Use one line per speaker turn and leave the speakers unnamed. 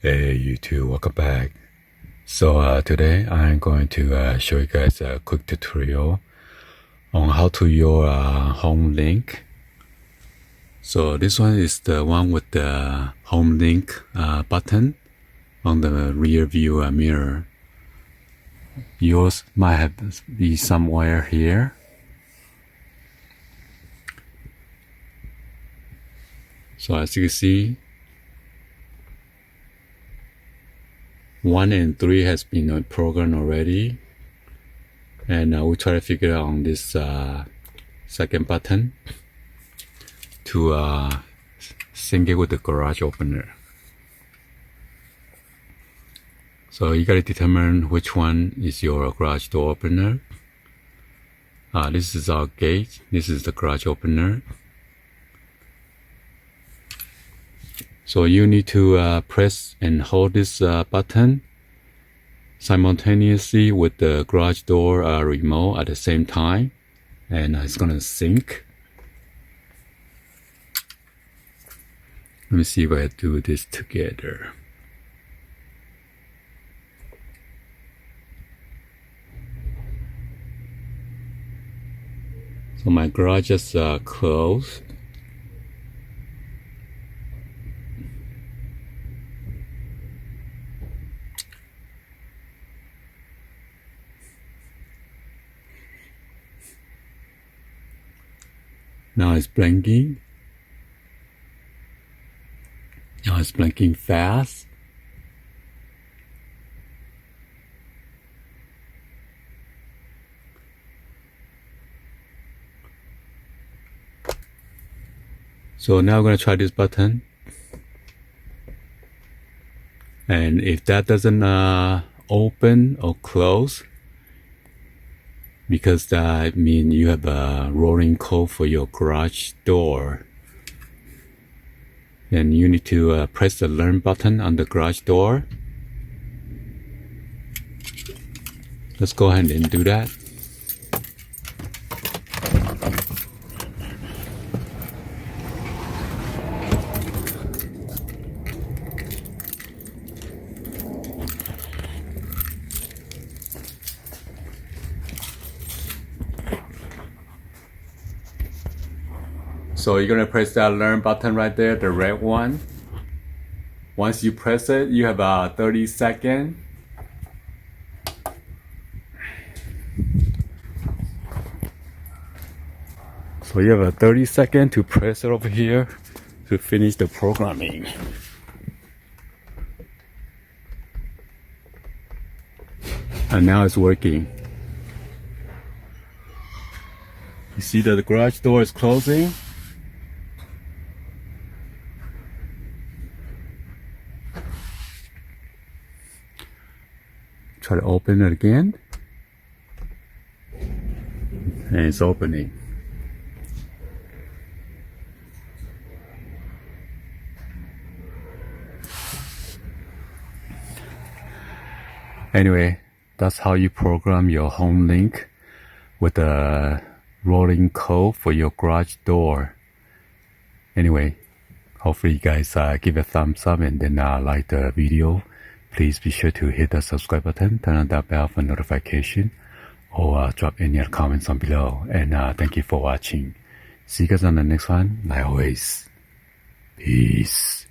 Hey YouTube, welcome back. So today I'm going to show you guys a quick tutorial on how to use Homelink. So this one is the one with the Homelink button on the rear view mirror. Yours might have be somewhere here. So as you can see, 1 and 3 has been programmed already, and we try to figure out on this second button to sync it with the garage opener. So you gotta determine which one is your garage door opener. This is our gate, this is the garage opener. So you need to press and hold this button simultaneously with the garage door remote at the same time, and it's gonna sync. Let me see if I do this together. So my garage is closed. Now it's blinking. Now it's blinking fast. So now I'm going to try this button. And if that doesn't open or close, because that means you have a rolling code for your garage door, then you need to press the learn button on the garage door. Let's go ahead and do that. So you're gonna press that learn button right there, the red one. Once you press it, you have a 30 seconds. So you have a 30 seconds to press it over here to finish the programming. And now it's working. You see that the garage door is closing? Try to open it again, and it's opening. Anyway, that's how you program your Homelink with a rolling code for your garage door. Anyway, hopefully you guys give a thumbs up and then like the video. Please be sure to hit the subscribe button, turn on that bell for notification, or drop any comments on below. And thank you for watching. See you guys on the next one. Like always, peace.